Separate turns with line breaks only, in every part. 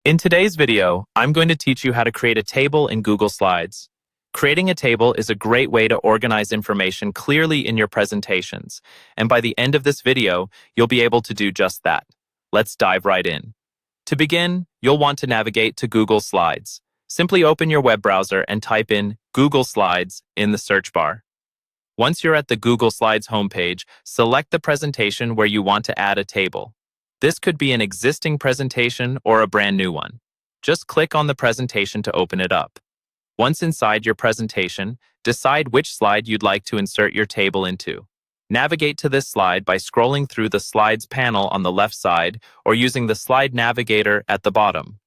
In today's video, I'm going to teach you how to create a table in Google Slides. Creating a table is a great way to organize information clearly in your presentations, and by the end of this video, you'll be able to do just that. Let's dive right in. To begin, you'll want to navigate to Google Slides. Simply open your web browser and type in Google Slides in the search bar. Once you're at the Google Slides homepage, select the presentation where you want to add a table. This could be an existing presentation or a brand new one. Just click on the presentation to open it up. Once inside your presentation, decide which slide you'd like to insert your table into. Navigate to this slide by scrolling through the Slides panel on the left side or using the Slide Navigator at the bottom.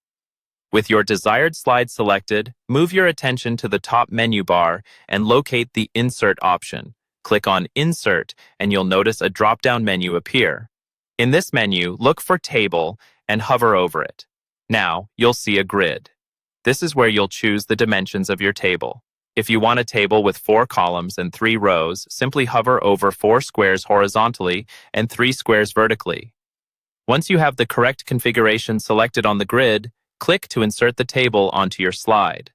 With your desired slide selected, move your attention to the top menu bar and locate the Insert option. Click on Insert and you'll notice a drop-down menu appear. In this menu, look for Table and hover over it. Now, you'll see a grid. This is where you'll choose the dimensions of your table. If you want a table with 4 columns and 3 rows, simply hover over 4 squares horizontally and 3 squares vertically. Once you have the correct configuration selected on the grid, click to insert the table onto your slide.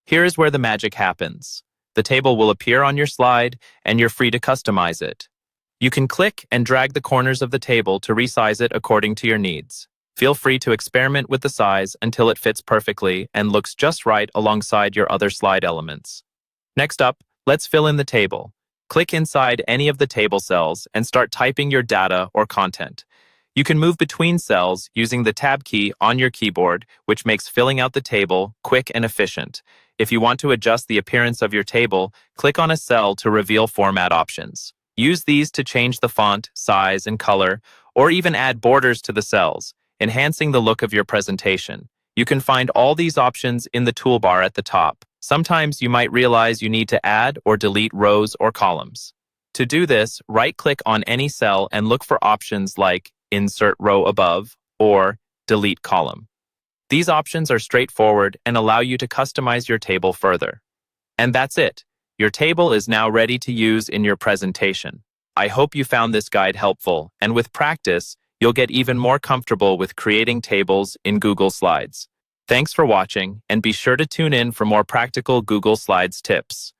Here is where the magic happens. The table will appear on your slide, and you're free to customize it. You can click and drag the corners of the table to resize it according to your needs. Feel free to experiment with the size until it fits perfectly and looks just right alongside your other slide elements. Next up, let's fill in the table. Click inside any of the table cells and start typing your data or content. You can move between cells using the Tab key on your keyboard, which makes filling out the table quick and efficient. If you want to adjust the appearance of your table, click on a cell to reveal format options. Use these to change the font, size, and color, or even add borders to the cells, enhancing the look of your presentation. You can find all these options in the toolbar at the top. Sometimes you might realize you need to add or delete rows or columns. To do this, right-click on any cell and look for options like Insert Row Above or Delete Column. These options are straightforward and allow you to customize your table further. And that's it. Your table is now ready to use in your presentation. I hope you found this guide helpful, and with practice, you'll get even more comfortable with creating tables in Google Slides. Thanks for watching, and be sure to tune in for more practical Google Slides tips.